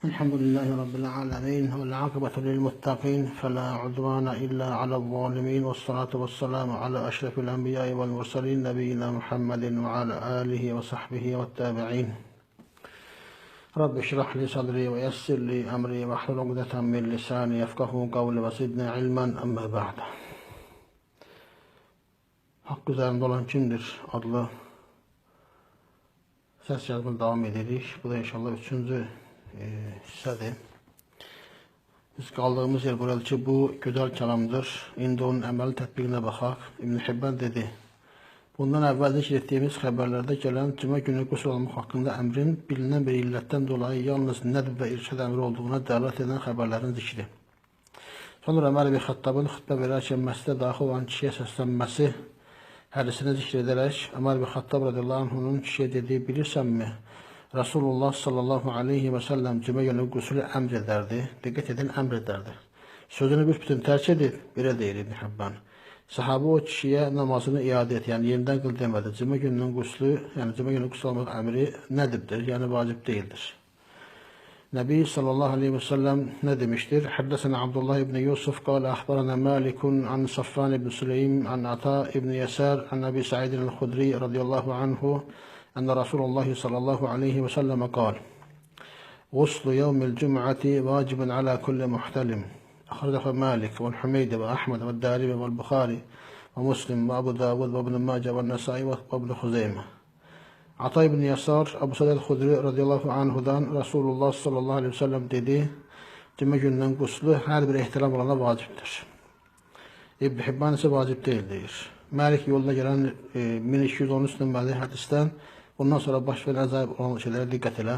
الحمد لله رب العالمين والعاقبة للمتقين فلا عدوان إلا على الظالمين والصلاة والسلام على أشرف الأنبياء والمرسلين نبينا محمد وعلى آله وصحبه والتابعين رب اشرح لي صدري ويسر لي أمري واحلل عقدة من لساني يفقهوا قولي وزدني علما أما بعد. Hak üzerinde olan kimdir adlı ses yazımına devam edirik. Bu da inşallah üçüncü hissədir. Biz qaldığımız yer buradır ki, bu gözəl kəlamdır. İndi onun əməli tətbiqinə baxaq. İbn Hibban dedi, bundan əvvəl zikr etdiyimiz xəbərlərdə gələn cümə günü qüsl almaq haqqında əmrin bilinən bir illətdən dolayı yalnız nədb və irşad əmri olduğuna dəlalət edən xəbərlərin zikri. Sonra Ömər ibn Xattabın xütbə verərkən məscidə daxil olan kişiyə səslənməsi hədisini zikr edərək Ömər ibn Xattab radiyallahu anhunun kişiyə dediyi, bilirsənmi? Rasulullah sallallahu aleyhi və səlləm cümə günü qüsülü əmr edərdi. Diqqət edin, əmr edərdi. Sözünü büsbütün tərk edib, belə deyir İbn Hibban. Sahabə o kişiyə namazını iade et, yəni yenidən qıl demədi. Cümə gününün qüslü, yəni cümə günü qüsl almaq əmri nədibdir, yəni vacib deyildir. Nəbi sallallahu aleyhi və səlləm nə demişdir? Həddəsənə Abdullah ibn Yusuf qala axbarana Malikun an Safvan ibn Süleym an Ata ibn Yasar an Nəbi Sa'idin el-Xudri radiyallahu anhu أن رسول الله صلى الله عليه وسلم قال غسل يوم الجمعة واجب على كل محتلم أخرجه مالك والحميدي وأحمد والدارمي والبخاري ومسلم وأبو داود وابن ماجه والنسائي وابن خزيمة. Ata ibn Yasar, Abu Sa'id el-Xudri radiyallahu anhudan Rasulullah sallallahu aleyhi ve sellem dedi, cümə günündən quslu hər bir ehtiram olana vacibdir. İbn Hibban ise vacib deyil deyir. Malik yolda gələn 1213 nömrəli hədisdən bundan sonra baş verən əzab olan şeylərə diqqət elə.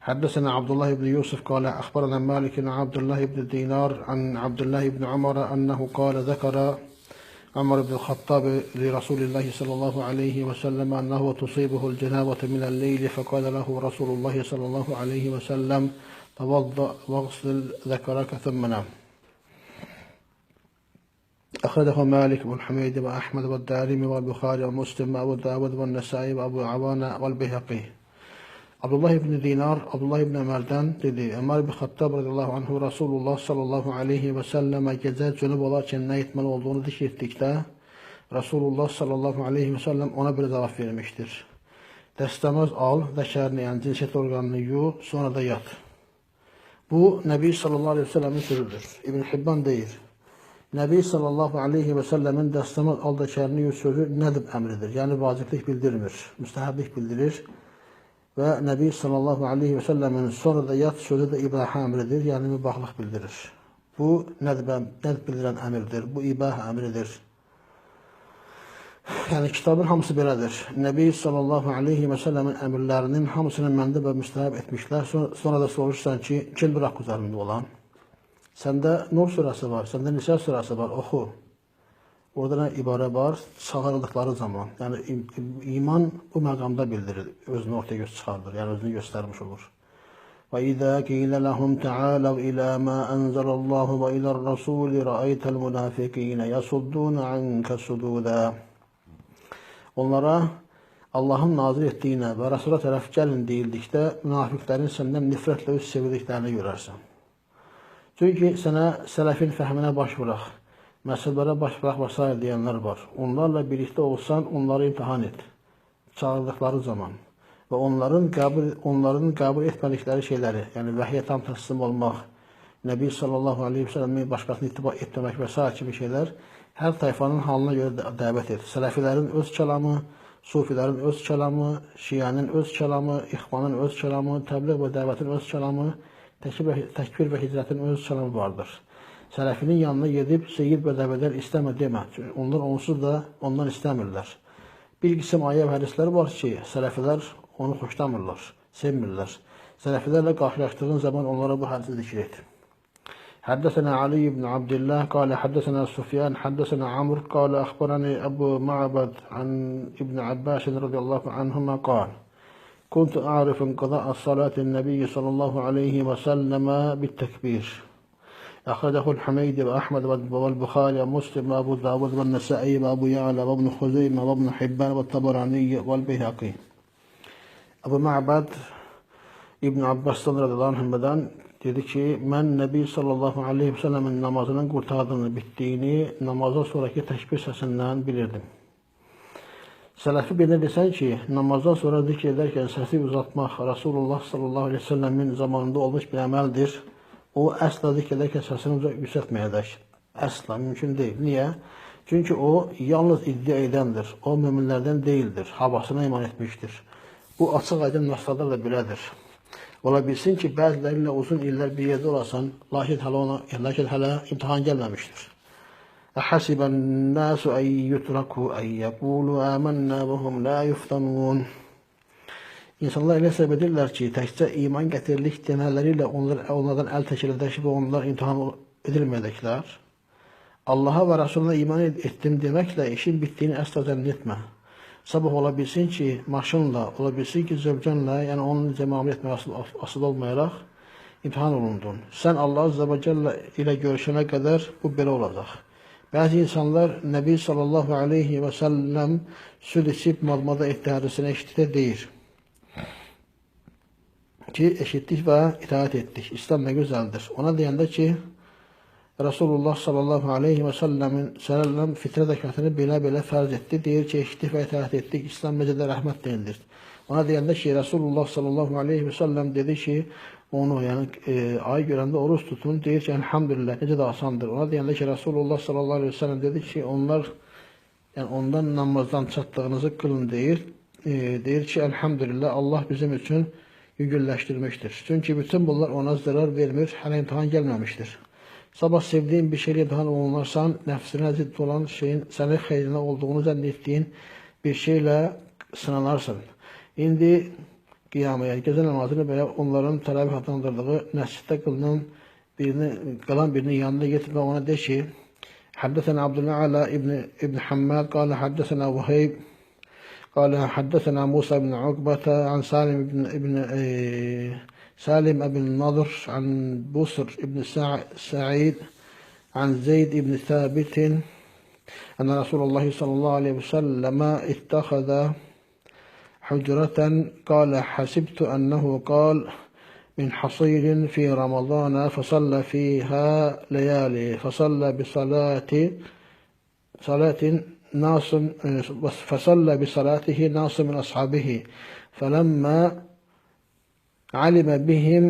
Həddəsənə Abdullah ibn Yusuf qala axbarana Malik an Abdullah ibn Dinar an Abdullah ibn Umar annahu qala zəkara Umar ibn Xattab li Rasulillah sallallahu aleyhi və səlləm annahu tusibuhu al-janabatu min al-leyl faqala lahu Rasulullah sallallahu aleyhi və səlləm tawadda waghsil zəkaraka thumma nam. أخرجه مالك والحميدي وأحمد والدارمي والبخاري ومسلم وأبو داود والنسائي وأبو عوانة والبيهقي. Abdullah ibn Dinar, Abdullah ibn Ömer'den dedi, Ömer ibn Xattab radiyallahu anhu Rasulullah sallallahu aleyhi ve selleme gece cünüp olarken ne etmeli olduğunu zikr ettikdə, Rasulullah sallallahu aleyhi ve sellem ona bir cevap vermiştir. Dəstəməz al, zəkərini, yəni cinsiyet organını yu, sonra da yat. Bu, Nəbi sallallahu aleyhi ve sellemin sözüdür. İbn Hibban deyir. Nəbi sallallahu aleyhi və səlləmin dəstəməz al zəkərini sözü nədib əmridir. Yəni vaciblik bildirmir, müstəhəblik bildirir. Və Nəbi sallallahu aleyhi və səlləmin sonra da yat sözü də ibahə əmridir, yəni mübahlıq bildirir. Bu nədib bildirən əmirdir, bu ibahə əmridir. Yəni kitabın hamısı belədir. Nəbi sallallahu aleyhi və səlləmin əmirlərinin hamısını məndəb və müstəhəb etmişlər. Sonra da soruşsan ki, kimdir haqq üzərində olan? Səndə Nur surəsi var, səndə Nisa surəsi var, oxu. Orada nə ibarə var? Çağırıldıqları zaman. Yəni iman bu məqamda bildirir, özünü ortaya çıxardır, yəni özünü göstərmiş olur. Və izə qilə ləhum təaləv ilə mə ənzəlallahu və ilə rəsuli rəaytəl münafiqinə yasudduna ankə sududə. Onlara Allahın nazir etdiyinə və Rəsula tərəf gəlin deyildikdə, münafiqlərin səndən nifrətlə öz sevildiklərini görərsən. Çünki sənə sələfin fəhminə baş vuraq, məsələlərə baş vuraq və s. deyənlər var. Onlarla birlikdə olsan, onları imtihan et, çağırdıqları zaman və onların qəbul etmədikləri şeyləri, yəni vəhiyyə tam təslim olmaq, Nəbi sallallahu aleyhi və səlləmin başqasını itibar etməmək və s. kimi şeylər hər tayfanın halına görə dəvət et. Sələfilərin öz kəlamı, sufilərin öz kəlamı, şiənin öz kəlamı, ixvanın öz kəlamı, təbliğ və dəvətin öz kəlamı, təkbir və hicrətin öz kəlamı vardır. Sələfinin yanına gedib seyir və dəvələr istəmə demə. Çünki onlar onsuz da ondan istəmirlər. Bir qism ayə və hədislər var ki, sələfilər onu xoşlamırlar, sevmirlər. Sələfilərlə qarşılaşdığın zaman onlara bu hədisi zikr et. Həddəsənə Ali ibn Abdillah qala həddəsənə Sufyan həddəsənə Amr qala əxbarəni Əbu Ma'bad an İbn Abbas radiyallahu anhuma qala كنت أعرف انقضاء صلاة النبي صلى الله عليه وسلم بالتكبير. أخرجه الحميدي وأحمد والبخاري ومسلم وأبو داود والنسائي وأبو يعلى وابن خزيمة وابن حبان والطبراني والبيهقي. Abu Ma'bad İbn Abbas'tan radıyallahu anh'dan dedi ki, mən Nəbi sallallahu aleyhi ve sellemin namazının qurtardığını, bitdiyini namazdan sonraki təkbir səsindən bilirdim. Sələfi birine desən ki, namazdan sonra zikr ederken səsi uzatmaq Rasulullah sallallahu aleyhi ve sellemin zamanında olmuş bir əməldir. O əsla zikr ederken səsini yükseltməyəcək. Əsla mümkün değil. Niye? Çünkü o yalnız iddia edendir. O müminlerden değildir. Havasına iman etmiştir. Bu açıq aydın naslarda da belədir. Ola bilsin ki, bəzilərinlə uzun illər bir yerdə olasan, lakin hələ imtihan gəlməmişdir. Əhəsibən nəsu ən yutraku ən yəqulu əmənnə və hum la yuftanun. İnsanlar elə səbəb edirlər ki, təkcə iman gətirirlik demələriylə onlardan əl çəkiləcək və onlar imtihan edilməyəcəklər. Allah'a ve Resulüne iman ettim demekle işin bittiğini asla zannetme. Sabah ola bilsin ki maşınla, ola bilsin ki zövcənlə, yəni onun cəmalı etmək asıl olmayaraq imtihan olundun. Sen Allah Azze ve Celle ile görüşene kadar bu belə olacaq. Bazı insanlar Nebi sallallahu aleyhi ve sellem süt içib malmada etdi hadisini eşitdi deyir ki eşittik ve itaat ettik. İslam ne güzeldir. Ona deyəndə ki Resulullah sallallahu aleyhi ve sellem fitre zekatını belə fərz etdi. Deyir ki, eşitdik və itaat etdik. İslam məcədə rəhmət deyildir. Ona deyəndə ki, Resulullah sallallahu aleyhi ve sellem dedi ki, onu yani ay görəndə oruç tutun. Deyir ki, elhamdülillah, necə də asandır. Ona deyəndə ki, Resulullah sallallahu aleyhi ve sellem dedi ki, yani ondan namazdan çatdığınızı kılın deyir. Deyir ki, elhamdülillah, Allah bizim için yüngülləşdirmişdir. Çünkü bütün bunlar ona zarar vermir, hələ imtihan gəlməmişdir. Sabah sevdiğin bir şeyle imtihan olunarsan, nefsine zıt olan şeyin senin xeyrine olduğunu zannettiğin bir şeyle sınanarsın. İndi qiyamaya, gecə namazını və onların təravih adlandırdığı məsciddə qalan birinin yanına git və ona de ki, Haddesena Abdülala İbn Hammad, qala haddesena Vuheyb, qala haddesena Musa ibn Uqbata, an سالم بن النضر عن بصر بن سعيد عن زيد بن ثابت أن رسول الله صلى الله عليه وسلم اتخذ حجرة قال حسبت أنه قال من حصير في رمضان فصلى فيها ليالي فصلى بصلاته ناس من أصحابه فلما علم بهم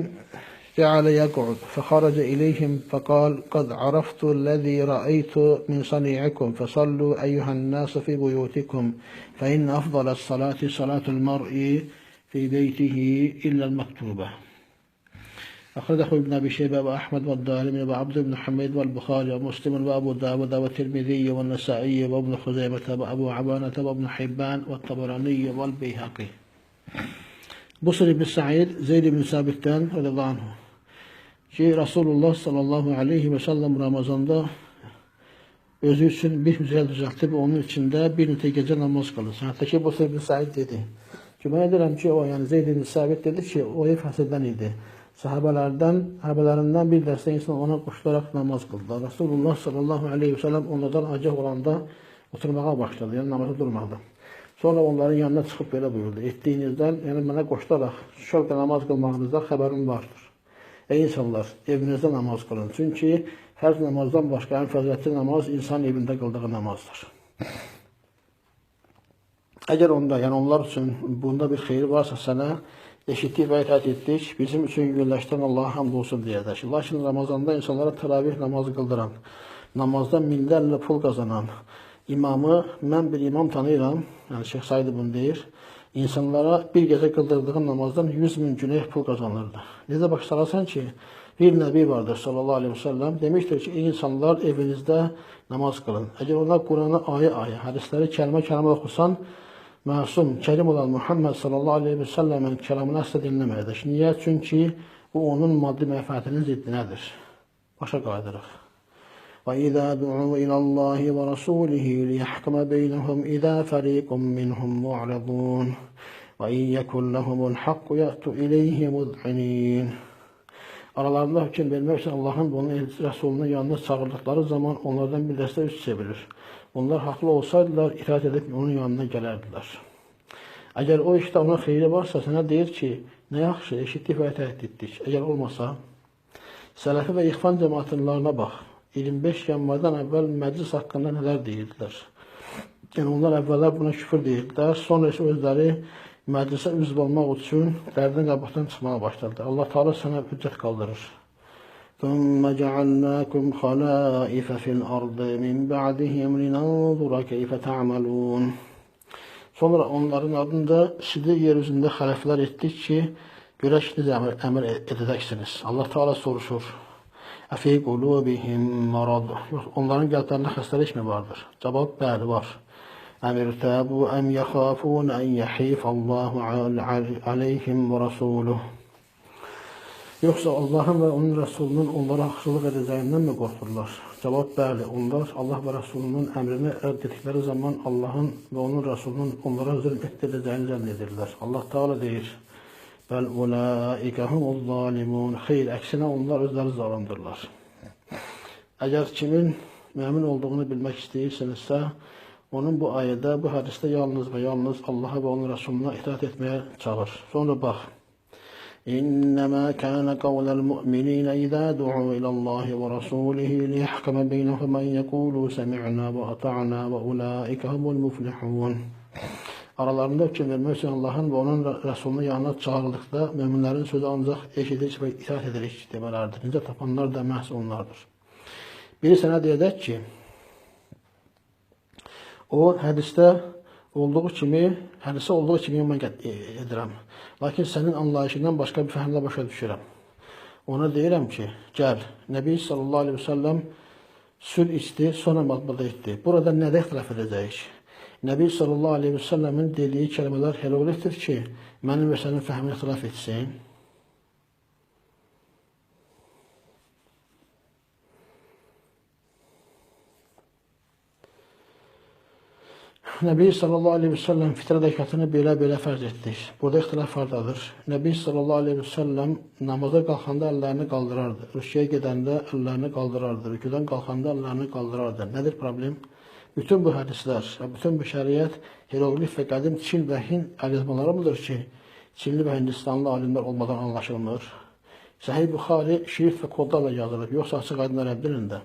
جعل يقعد فخرج إليهم فقال قد عرفت الذي رأيت من صنيعكم فصلوا أيها الناس في بيوتكم فإن أفضل الصلاة صلاة المرء في بيته إلا المكتوبة. أخرجه ابن أبي شيبة وأحمد والدارمي وعبد بن حميد والبخاري ومسلم وأبو داود والترمذي والنسائي وابن خزيمة وأبو عوانة وابن حبان والطبراني والبيهقي. Busr ibn Sa'id, Zeyd ibn Sabit'ten radıyallahu anh ki Resulullah sallallahu aleyhi ve sellem Ramazan'da özü için bir müzel düzeltip onun içinde bir nite gece namaz kılır. Hatta ki Busr ibn Sa'id dedi. Ki ben ederim ki o yani Zeyd ibn Sabit dedi ki o ev haseden idi. Sahabelerden bir derste insan ona koşularak namaz kıldı. Resulullah sallallahu aleyhi ve sellem onlardan acı olanda oturmaya başladı. Yani namazı durmadı. Sonra onların yanına çıkıp böyle buyurdu. Ettiğinizden yani bana koşularak şöyle namaz kılmanızda haberim vardır. Ey insanlar evinizde namaz kılın. Çünkü her namazdan başka en faziletli namaz insan evinde kıldığı namazdır. Eğer onda yani onlar için bunda bir hayır varsa sana eşitlik ve itaat ettik. Bizim için günleşten Allah'a hamdolsun diyecek. Lakin Ramazan'da insanlara teravih namazı kıldıran, namazda minlərlə pul kazanan, İmamı, mən bir imam tanıyıram, yani Şeyh Said bunu deyir, insanlara bir gece kıldırdığı namazdan 100.000 günah pul kazanırdı. Necə başlarsan ki, bir Nəbi vardır sallallahu aleyhi ve sellem, demiştir ki, insanlar evinizde namaz kılın. Eğer onlar Kur'an'ı ayı, hadisleri kəlmə oxusan, məsum, kərim olan Muhammed sallallahu aleyhi ve sellemin kəlamını asla dinləməyədir. Niyə? Çünki bu onun maddi mənfəətinin ziddinədir. Başa qaydırıq. وَإِذَا دُعُوا إِلَى اللّٰهِ وَرَسُولِهِ لِيَحْكَمَ بَيْنَهُمْ إِذَا فَرِيقٌ مِّنْهُمْ مُعْرِضُونَ وَإِنْ يَكُنْ لَهُمُ الْحَقُّ يَأْتُوا إِلَيْهِ مُذْعِنِينَ. Aralarında hüküm vermek için Allah'ın bunun Resulünün yanına çağırdıkları zaman onlardan bir dəstə üst çevirir. Onlar haklı olsaydılar itaat edip onun yanına gələrdiler. Eğer o işte ona xeyri varsa sana deyir ki, Nə yaxşı, eşitdik və itaət etdik. Əgər olmasa, Sələfi və İxvan cəmaatlarına bax. 25 yanvardan əvvəl məclis haqqında nələr deyirdilər. Yəni onlar əvvəllər buna küfür deyirdilər, sonra isə özləri məclisə üzv olmaq üçün dərdən qabaqdan çıxmağa başladılar. Allah Teala sənə hüccət qaldırır. ثُمَّ جَعَلْنَاكُمْ خَلَائِفَ فِي الْأَرْضِ مِنْ بَعْدِهِمْ لِنَنْظُرَ كَيْفَ تَعْمَلُونَ. Sonra onların ardında sizi yeryüzündə xəliflər etdik ki, görək necə əmr edəcəksiniz. Allah Teala soruşur. Əfi qulubihim marad. Onların qəlblərində xəstəlik mi vardır? Cavab bəli var. Əmirtəbu əm yaxafun ən yəhifallahu aleyhim və rasuluh. Yoxsa Allahın və onun Rəsulunun onlara haqsızlıq edəcəyindən mi qorxurlar? Cavab bəli. Onlar Allah və Rəsulunun əmrini rədd etdikləri zaman Allahın və onun Rəsulunun onlara zülm etdirəcəyini zənn edirlər. Allah Teala deyir. Bəl ulaikə humuz zalimun. Xeyr, əksinə onlar özləri zalimdirlər. Əgər kimin mümin olduğunu bilmək istəyirsinizsə, onun bu ayədə, bu hədisdə yalnız və yalnız Allaha və onun Rəsuluna itaat etməyə çağır. Sonra bax. إنما كان قول المؤمنين إذا دعوا إلى الله ورسوله ليحكم بينهم أن يقولوا سمعنا وأطعنا وأولئك هم المفلحون. Aralarında hüküm vermək üçün Allahın və onun Rəsulunun yanına çağırıldıqda müminlərin sözü ancaq eşidirik və itaat edirik demələrdir. Necə tapanlar da məhz onlardır. Biri sənə deyəcək ki, o hədisə olduğu kimi mən edirəm. Lakin sənin anlayışından başqa bir fəhmlə başa düşürəm. Ona deyirəm ki, gəl, Nəbi sallallahu aleyhi ve sellem sülh istəyir, sonra mətbuda etdi. Burada nədə ixtilaf edəcəyik? Nəbi sallallahu aleyhi ve sellemin dediyi kəlmələr elə olubdur ki, mənim və sənin fəhmin ixtilaf etsin. Nəbi sallallahu aleyhi ve sellem fitrə rəkatını belə fərz etdik. Burada ixtilaf vardadır. Nəbi sallallahu aleyhi ve sellem namaza qalxanda əllərini qaldırardı. Rüküyə gedəndə əllərini qaldırardı. Rüküdən qalxanda əllərini qaldırardı. Nədir problem? Bütün bu hədislər və bütün bu şəriət hieroglif və qədim Çin və Hind əlyazmalarıdır ki, Çinli və Hindistanlı alimlər olmadan anlaşılmır. Səhih Buxari şrif və kodlarla yazılıb, yoxsa açıq aydın ərəb dilində.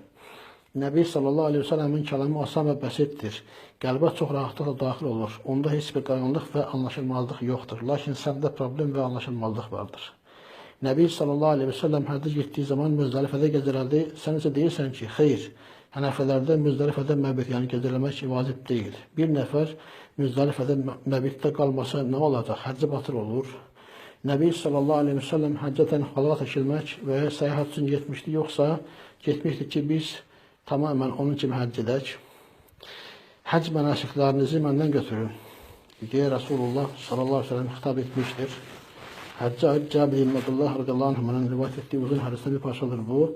Nəbi sallallahu aleyhi ve sellemin kəlamı asan və bəsitdir. Qəlbə çox rahatlıqla daxil olur. Onda heç bir qaranlıq və anlaşılmazlıq yoxdur. Lakin səndə problem və anlaşılmazlıq vardır. Nəbi sallallahu aleyhi ve sellem həcc getdiyi zaman Müzdəlifədə gecələdi. Sən isə deyirsən ki, xeyr, Hənəfilərdə Müzdəlifədə məbit, yəni gecələmək vacib deyil. Bir nəfər Müzdəlifədə məbitdə qalmasa nə olacaq? Həcci batır olur. Nəbi sallallahu aleyhi ve sellem həccətən xalağa çəkilmək və səyahət üçün getmişdi, yoxsa getmişdi ki, biz tamamen onun kimi həcc edək. Həcc mənasiklərinizi məndən götürün deyə Rasulullah sallallahu aleyhi ve sellem xitab etmişdir. Həccə aid Cabir ibn Abdullah radiyallahu anh'ın rivayet etdiyi uzun hədisdə bir parçadır bu.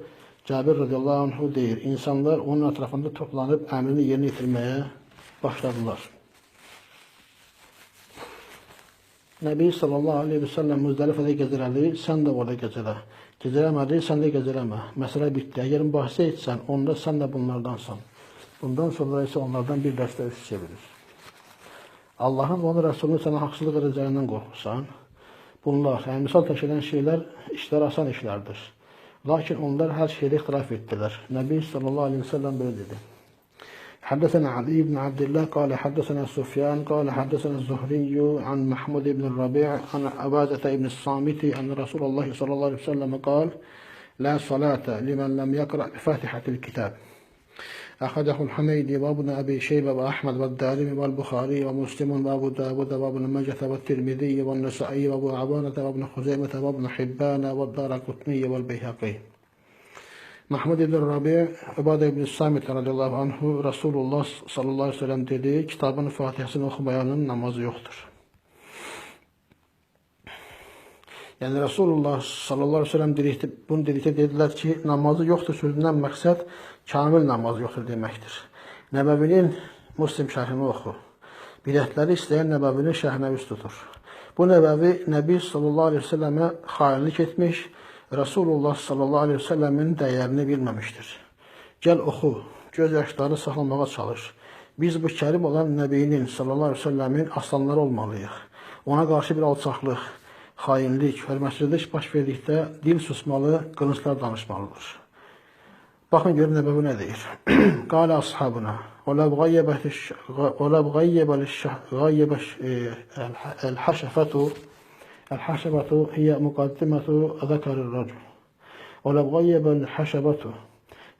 Cabir radiyallahu anh'u deyir, insanlar onun ətrafında toplanıb əmrini yerinə yetirməyə başladılar. Nəbi sallallahu aleyhi ve sellem Müzdəlifədə gecələdi, sən də orada gecələ. Gecələmədi, sən də gecələmə. Məsələ bitdi. Əgər mübahisə etsən, onda sən də bunlardansan. Bundan sonra isə onlardan bir dəstə üst çevirir. Allahın və onun Rəsulünün sənə haqsızlıq edəcəyindən qorxursan. Bunlar, yəni misal təşkil şeylər, işlər asan işlərdir. Lakin onlar hər şeydə ixtilaf etdilər. Nəbi sallallahu aleyhi ve sellem belə dedi. حدثنا علي بن عبد الله قال حدثنا سفيان قال حدثنا الزهري عن محمود بن الربيع عن عبادة بن الصامت أن رسول الله صلى الله عليه وسلم قال لا صلاة لمن لم يقرأ بفاتحة الكتاب. أخرجه الحميدي وابن أبي شيبة وأحمد والدارمي والبخاري ومسلم وأبو داود وابن ماجه والترمذي والنسائي وأبو عوانة وابن خزيمة وابن حبان والدارقطني والبيهقي. Mahmud ibn Rabi, Ubadə ibn Samit radiyallahu anhu, Rasulullah sallallahu aleyhi ve sellem dedi, kitabın Fatihəsini oxumayanın namazı yoxdur. Yəni Rasulullah sallallahu aleyhi ve sellem bunu dedikdə dedilər ki, namazı yoxdur sözündən məqsəd kamil namazı yoxdur deməkdir. Nəbəvinin Muslim şərhini oxu. Bidətləri istəyən Nəbəvinin şərhinə üst tutur. Bu Nəbəvi Nəbi sallallahu aleyhi ve sellemə xainlik etmiş, Rasulullah sallallahu aleyhi ve sellemin dəyərini bilməmişdir. Gəl oxu, göz yaşları saxlamağa çalış. Biz bu kərim olan Nəbinin sallallahu aleyhi ve sellemin aslanları olmalıyıq. Ona qarşı bir alçaqlıq, xainlik, hörmətsizlik baş verdikdə dil susmalı, qılınclar danışmalıdır. Baxın görün Nəbəvi nə deyir? Qala ashabuna وَلَوْ غَيَّبَ الْحَشَفَةُ هِيَ مُقَدِّمَةُ ذَكَرِ الرَّجُلِ وَلَوْ غَيَّبَ الْحَشَفَةُ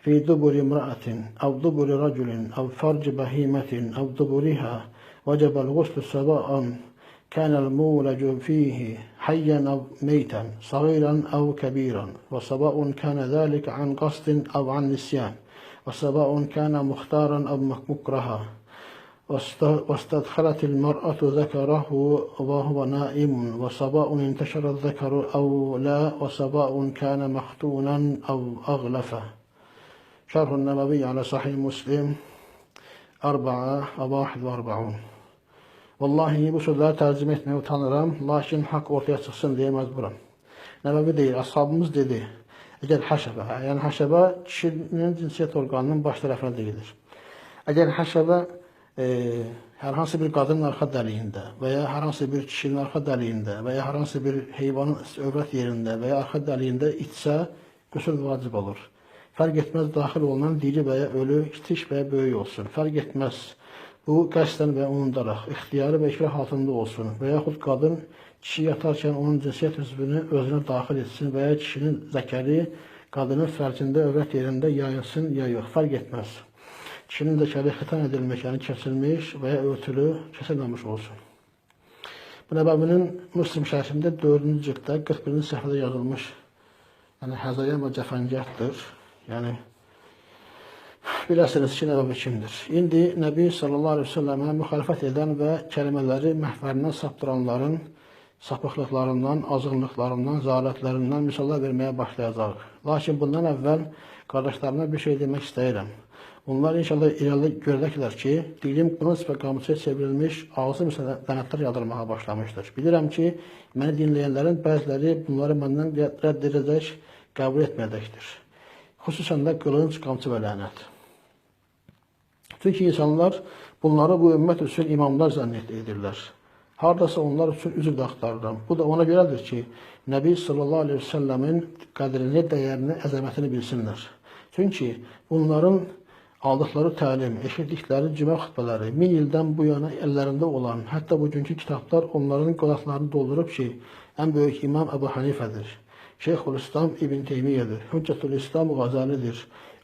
في دبر امرأة أو دبر رجل أو فرج بهيمة أو دبرها وجب الغسل سواء كان المولج فيه حيا أو ميتا صغيرا أو كبيرا وسواء كان ذلك عن قصد أو عن نسيان وسواء كان مختارا أو مكرها واستدخلت المرأة ذكره وهو نائم وسواء انتشر الذكر أو لا وسواء كان مختونا أو أغلفا شرح النووي على صحيح مسلم 4:41. Vallahi bu sözləri tərcümə etməyə utanıram, lakin haqq ortaya çıxsın deyə məcburam. Nəbəvi deyir, ashabımız dedi, əgər həşəbə, yəni həşəbə kişinin cinsiyyət orqanının baş tərəfinə deyilir. Əgər həşəbə hər hansı bir qadının arxa dəliyində və ya hər hansı bir kişinin arxa dəliyində və ya hər hansı bir heyvanın övrət yerində və ya arxa dəliyində itsə, qüsl vacib olur. Fərq etməz daxil olunan diri və ya ölü, kiçik və ya böyük olsun. Fərq etməz. Bu qəsdən və ya unudaraq, ixtiyari və ikrah altında olsun və yaxud qadın kişi yatarkən onun cinsiyyət üzvünü özünə daxil etsin və ya kişinin zəkəri qadının fərcində, övrət yerində yayılsın ya yox, fərq etməz. Kişinin zəkəri xitan edilmiş, yəni kəsilmiş və ya örtülü, kəsilməmiş olsun. Bu Nəbəvinin Müslim şərhində 4-cü cilddə 41-ci səhvədə yazılmış, yəni həzəyən və cəfəngətdir. Yəni biləsiniz ki, Nəbəvi kimdir? İndi Nəbi sallallahu aleyhi ve sellemə müxalifət edən və kəlmələri məhvərindən saptıranların sapıqlıqlarından, azğınlıqlarından, zalətlərindən misallar verməyə başlayacaq. Lakin bundan əvvəl qardaşlarıma bir şey demək istəyirəm. Onlar inşallah irəli görəcəklər ki, dilim qılınc və qamçıya çevrilmiş, ağzım isə lənətlər yadırmağa başlamışdır. Bilirəm ki, məni dinləyənlərin bəziləri bunları məndən rədd edəcək, qəbul etməyəcəkdir. Xüsusən də qılınc, qamçı və lənət. Çünki insanlar bunları bu ümmət üçün imamlar zənn edirlər. Hardasa onlar üçün üzr də axtarıram. Bu da ona görədir ki, Nəbi sallallahu aleyhi ve sellemin qədrini, dəyərini, əzəmətini bilsinlər. Çünki bunların aldıqları təlim, eşitdikləri cümə xütbələri 1000 ildən bu yana əllərində olan, hətta bugünkü kitablar onların qolaqlarını doldurub ki, ən böyük imam Əbu Hanifədir, Şeyxülislam İbn Teymiyyedir, Hüccətülislam Qazalidir,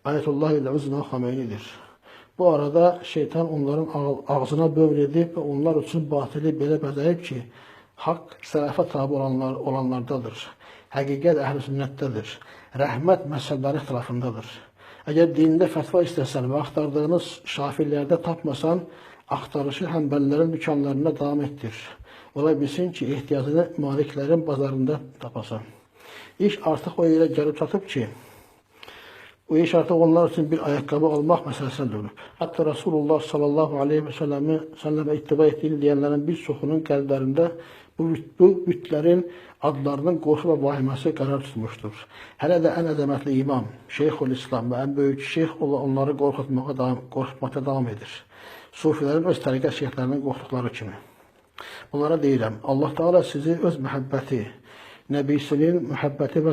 Ayətullah İl-Uzna Xameynidir. Bu arada şeytan onların ağzına bövr edib və onlar üçün batili belə bəzəyib ki, haqq sələfə tabi olanlardadır, həqiqət əhl-i sünnətdədir, rəhmət məsələləri ixtilafındadır. Əgər dində fətva istəsən və axtardığınız şafirlərdə tapmasan, axtarışı həmbəllərin dükanlarında davam etdir. Ola bilsin ki, ehtiyacını maliklərin bazarında tapasan. İş artıq o yerə gəlib çatıb ki, bu iş artıq onlar üçün bir ayaqqabı almaq məsələsinə dönüb. Hətta Rasulullah sallallahu aleyhi ve sellemə ittiba etdiyini deyənlərin bir çoxunun qəlblərində bu bütlərin adlarının qorxu və vahiməsi qərar tutmuşdur. Hələ də ən əzəmətli imam, Şeyxülislam və ən böyük şeyx onları qorxutmaqda davam edir. Sufilərin öz təriqət şeyxlərindən qorxduqları kimi. Bunlara deyirəm, Allah Teala sizi öz məhəbbəti, Nəbisinin məhəbbəti və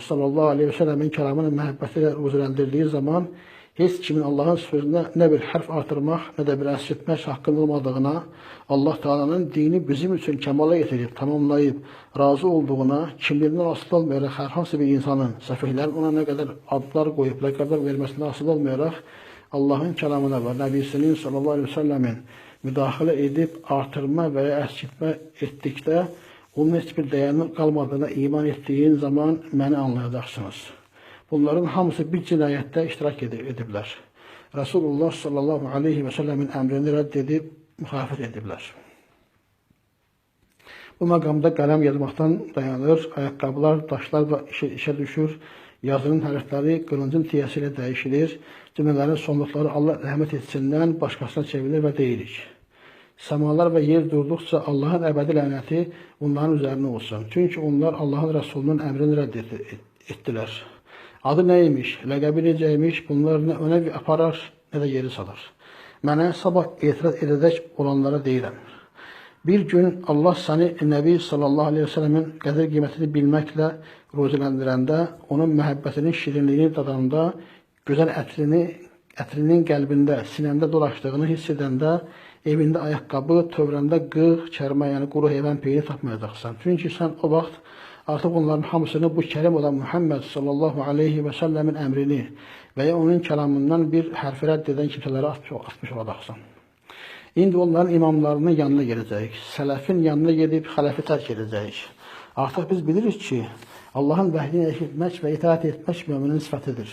sallallahu aleyhi ve sellemin kəlamının məhəbbəti ilə uzrəldirdiyi zaman heç kimin Allahın sözünə nə bir hərf artırmaq, nə də bir əsritmək haqqında olmadığına, Allah Teala'nın dini bizim üçün kəmala yetirib, tamamlayıb, razı olduğuna, kimliyindən asılı olmayaraq hər hansı bir insanın, səfihlərin ona nə qədər adlar qoyub, ləqəblər verməsinə asılı olmayaraq, Allahın kəlamına və Nəbisinin sallallahu aleyhi ve sellemin müdaxilə edib, artırma və ya əskitmə etdikdə, onun heç bir dəyərinin qalmadığına iman etdiyin zaman məni anlayacaqsınız. Bunların hamısı bir cinayətdə iştirak ediblər. Rasulullah sallallahu aleyhi ve sellemin əmrini rədd edib, müxalifət ediblər. Bu məqamda qələm yazmaqdan dayanır, ayaqqabılar, daşlar və işə düşür, yazının hərfləri qılıncın tiyəsi ilə dəyişilir, cümlələrin sonluqları Allah rəhmət etsinlər, başqasına çevrilir və deyirik. Səmalar və yer durduqca Allahın əbədi lənəti onların üzərinə olsun. Çünki onlar Allahın Rəsulunun əmrini rədd etdilər. Adı nəymiş, ləqəbi necəymiş, bunlar nə önə aparar, nə də geri salar. Mənə sabah etiraz edəcək olanlara deyirəm. Bir gün Allah səni Nəbi sallallahu aleyhi ve sellemin qədir qiymətini bilməklə ruziləndərəndə, onun məhəbbətinin şirinliyini dadanda, gözəl ətrinin qəlbində, sinəndə dolaşdığını hiss edəndə, evində ayaqqabı, tövrəndə qığ, çərmə, yəni quru heyvan peyni tapmayacaqsan. Çünki sən o vaxt artıq onların hamısını bu kərim olan Muhammed sallallahu aleyhi ve sellemin əmrini və ya onun kəlamından bir hərfi rədd edən kimsələrə atmış olacaqsan. İndi onların imamlarının yanına gedəcəyik. Sələfin yanına gedib xələfi tərk edəcəyik. Artıq biz bilirik ki, Allahın vəhdini eşitmək və itaat etmək müminin sifətidir.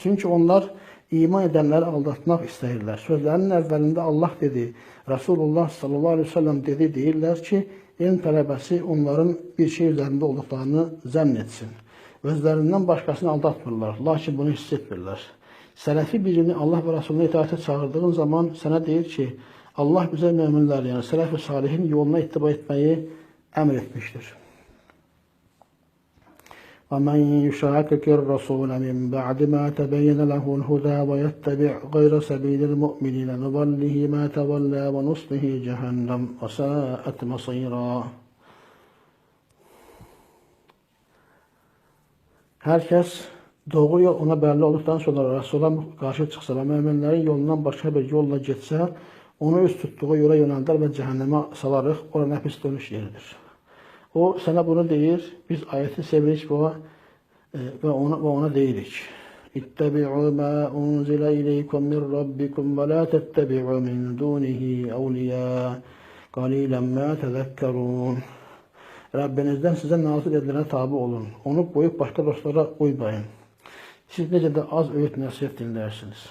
Çünki onlar iman edənləri aldatmaq istəyirlər. Sözlərinin əvvəlində Allah dedi, Rasulullah sallallahu aleyhi ve sellem dedi, deyirlər ki, elm tələbəsi onların bir şey üzərində olduqlarını zənn etsin. Özlərindən başqasını aldatmırlar, lakin bunu hiss etmirlər. Sələfi birini Allah və Rasuluna itaətə çağırdığın zaman sənə deyir ki, Allah bizə möminlər, yəni sələf-i salihin yoluna ittiba etməyi əmr etmişdir. وَمَنْ يُشَاقِقِ الرَّسُولَ مِنْ بَعْدِ مَا تَبَيَّنَ لَهُ الْهُدَى وَيَتَّبِعْ غَيْرَ سَبِيلِ الْمُؤْمِنِينَ نُضَلِّهِ مَا تَوَلَّى وَنُصْلِهِ جَهَنَّمَ وَسَاءَتْ مَصِيرًا. Hər kəs doğru yol ona bəlli olduqdan sonra Rəsula qarşı çıxsa və möminlərin yolundan başqa bir yolla getsə, onu üst tutduğu yola yönəldər və cəhənnəmə salarıq, ora nəfis dönüş yeridir. O sənə bunu deyir, biz ayəti sevirik və ona deyirik. İttəbi'u mə unzilə ileykum min rabbikum və la təttəbi'u min dunihi əvliyə qalilən mə təzəkkərun. Rəbbinizdən sizə nazil edilənə tabi olun. Onu qoyub başqa dostlara uymayın. Siz necə də az öyüd nəsihət dinlərsiniz.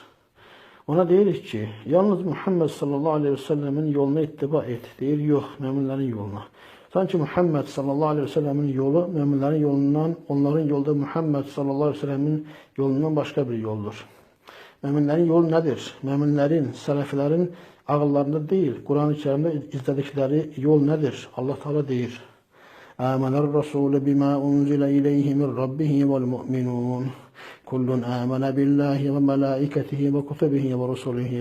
Ona deyirik ki, yalnız Muhammed sallallahu aleyhi ve sellemin yoluna ittiba et. Deyir, yox, möminlərin yoluna. Sanki Muhammed sallallahu aleyhi ve sellemin yolu möminlərin yolundan, onların yolda Muhammed sallallahu aleyhi ve sellemin yolundan başqa bir yoldur. Möminlərin yolu nədir? Möminlərin, sələfilərin ağıllarında deyil, Quran-ı Kerimdə izlədikləri yol nədir? Allah Teala deyir. آمن الرسول بما أنزل إليه من ربه والمؤمنون كل آمن بالله وملائكته وكتبه ورسله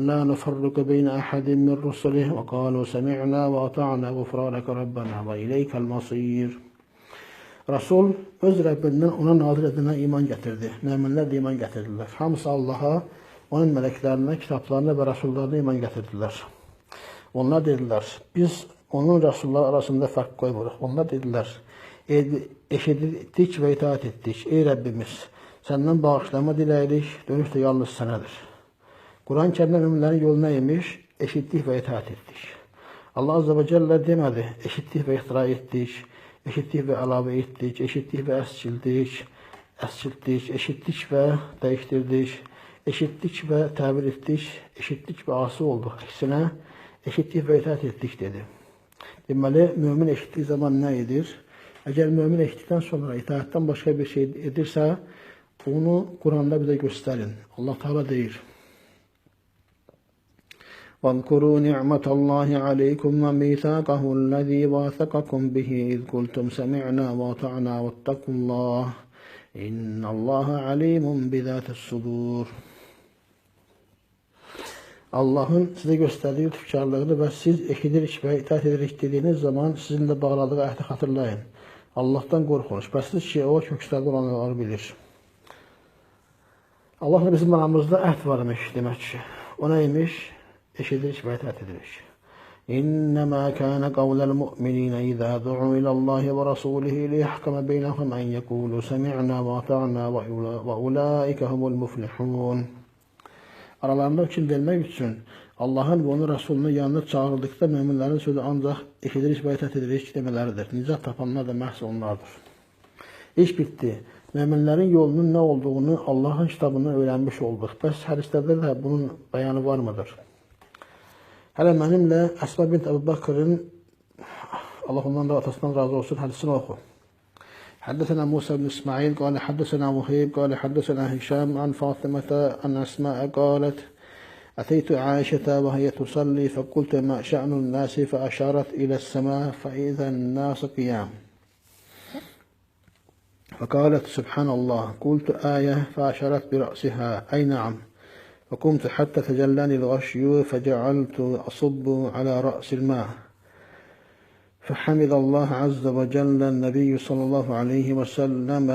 لا نفرق بين أحد من رسله وقالوا سمعنا وأطعنا غفرانك ربنا وإليك المصير. Rasul öz Rəbbindən ona nazil edilənə iman gətirdi. Möminlər də iman gətirdilər. Hamısı Allaha, onun mələklərinə, kitablarına və rəsullarına iman gətirdilər. Onlar dedilər, biz onun rəsulları arasında fərq qoymuruq. Onlar dedilər, eşitdik və itaat etdik. Ey Rəbbimiz, səndən bağışlama diləyirik, dönüş də yalnız sənədir. Quran-ı Kərimdə möminlərin yolu nə imiş? Eşitdik və itaat etdik. Allah Azze və Cəllə demədi, eşitdik və ixtira etdik, eşitdik və əlavə etdik, eşitdik və əskildik, eşitdik və dəyişdirdik, eşitdik və təbir etdik, eşitdik və asi olduq. Əksinə, eşitdik və itaat etdik dedi. Deməli, mömin eşitdiyi zaman nə edir? Əgər mömin eşitdikdən sonra itaatdan başqa bir şey edirsə, onu Quranda bizə göstərin. Allah Teala deyir. وَاذْكُرُوا نِعْمَةَ اللَّهِ عَلَيْكُمْ وَمِيثَاقَهُ الَّذِي وَاثَقَكُمْ بِهِ إِذْ قُلْتُمْ سَمِعْنَا وَأَطَعْنَا وَاتَّقُوا اللَّهَ إِنَّ اللَّهَ عَلِيمٌ بِذَاتِ الصُّدُورِ. Allahın sizə göstərdiyi lütfkarlığını və siz eşidirik və itaat edirik dediyiniz zaman sizinlə bağladığı əhdi xatırlayın. Allahdan qorxunuz. Bəsdir ki, o kökslərdə olanları bilir. Allahla bizim aramızda əhd varmış demək ki. O neymiş? Eşidirik və itaat edirik. İnnəmə kənə qavləl mü'minina izə du'u ilallahi və rasulihi liyahkama beynəhum ən yəkulu səmi'na və ata'na və ulaikə humul muflihun. Aralarında hökm vermək üçün Allahın və onun Rasulunun yanına çağırıldıqda möminlərin sözü ancaq eşidirik və itaat edirik demələridir. Nicat tapanlar da məhz onlardır. İş bitdi. Möminlərin yolunun nə olduğunu Allahın kitabından öyrənmiş olduq. Bəs hədislərdə də bunun bəyanı var mıdır? Hələ mənimlə Əsma bint Əbu Bakırın, Allah ondan da atasından razı olsun, hədisini oxu. حدثنا موسى بن إسماعيل قال حدثنا وهيب قال حدثنا هشام عن فاطمة عن أسماء قالت أتيت عائشة وهي تصلي فقلت ما شأن الناس فأشارت إلى السماء فإذا الناس قيام فقالت سبحان الله قلت آية فأشارت برأسها أي نعم فقمت حتى تجلاني الغشي فجعلت أصب على رأس الماء، فحمد الله عز وجل النبي صلى الله عليه وسلم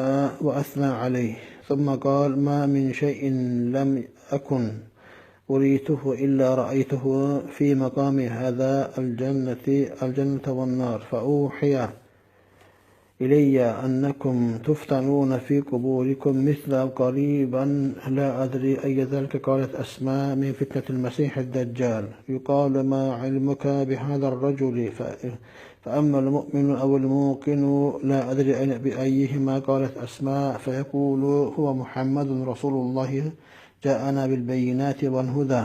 وأثنى عليه، ثم قال: ما من شيء لم أكن أريته إلا رأيته في مقام هذا الجنة والنار، فأوحي إلي أنكم تفتنون في قبوركم مثل قريبا لا أدري أي ذلك. قالت أسماء: من فتنة المسيح الدجال. يقال: ما علمك بهذا الرجل؟ فأما المؤمن أو الموقن لا أدري بأيهما. قالت أسماء: فيقول: هو محمد رسول الله جاءنا بالبينات والهدى،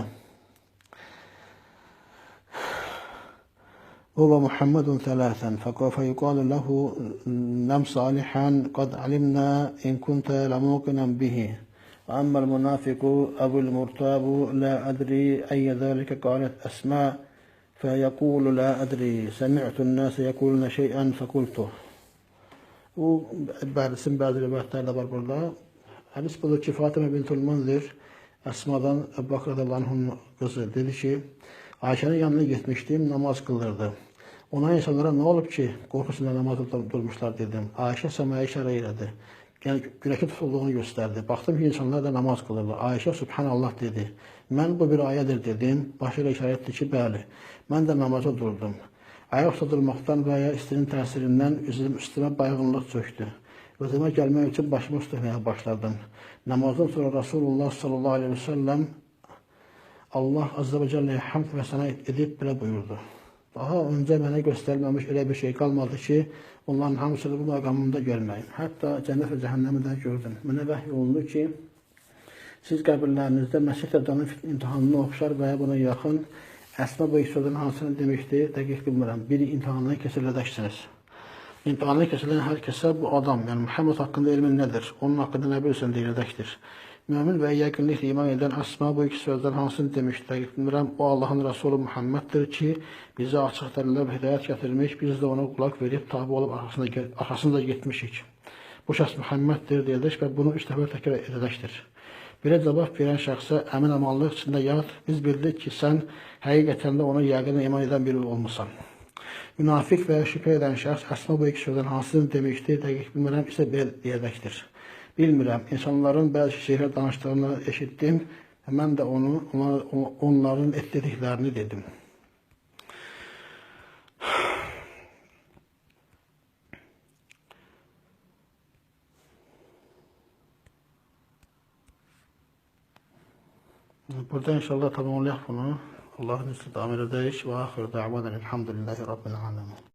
هو محمد ثلاثا. فيقال له: نم صالحا، قد علمنا إن كنت لموقنا به. وأما المنافق أو المرتاب لا أدري أي ذلك. قالت أسماء: فيقول: لا أدري، سمعت الناس يقولون شيئا فقلته. Bazı rivayetlerde var burada. Hadis budur ki Fatıma bintul Munzir Esma'dan Ebu Bakr radıyallahu anh'ın kızı dedi ki Ayşe'nin yanına gitmiştim, namaz kıldırdı. Ona insanlara ne olup ki korkusunda namaz durmuşlar dedim. Ayşe semaya işare eyledi. Yani güneşin tutulduğunu gösterdi. Baktım ki insanlar da namaz kılırlar. Ayşe Subhanallah dedi. Ben bu bir ayettir dedim. Başıyla işaret etti ki bəli. Ben de namaza durdum. Ayaq durmaktan veya istinin təsirindən üstüme baygınlık çöktü. Özüme gelmek için başımı üstlemeye başladım. Namazdan sonra Resulullah sallallahu aleyhi ve sellem Allah azze ve celle'ye hamd ve sana edip bile buyurdu. Daha önce bana gösterilmemiş öyle bir şey kalmadı ki onların hamısını bu makamımda görmeyim. Hatta cennet ve cehennemi de gördüm. Bana vahiy oldu ki siz qəbirlərinizdə Məsih Dəcjalın imtihanına oxşar veya buna yaxın Əsma bu sözün hansını demişti, dəqiq bilmirəm. Biri imtihandan keçiriləcəksiniz. İmtihandan keçirilən hər kəsə bu adam, yəni Muhammed haqqında elmin nədir? Onun haqqında nə bilirsən deyiləcəkdir. Mümin və yəqinliklə iman edən Əsma bu iki sözdən hansını demişdi, dəqiq bilmirəm. O Allahın Resulü Muhammeddir ki, bizi açıq dəlillə və hidayət gətirmiş, biz də ona qulaq verib tabi olub arxasında getmişik. Bu şəxs Muhammeddir deyəcək və bunu 3 dəfə təkrar edəcəkdir. Belə cavab verən şəxsə əmin amanlıq içində yat, biz bildik ki, sən həqiqətən də ona yəqinlə iman edən biri olmusan. Münafiq və ya şübhə edən şəxs Əsma bu iki sözdən hansını demişdi, dəqiq bilmirəm, isə belə deyəcəkdir. Bilmirəm, insanların bəzi şeylər danışdığını eşitdim və mən də onların etdiklərini dedim. Burada inşallah tamamlayaq bunu. Allah'ın izniyle devam edəcəyik və axır da'vadan elhamdülillahi rabbil alamin.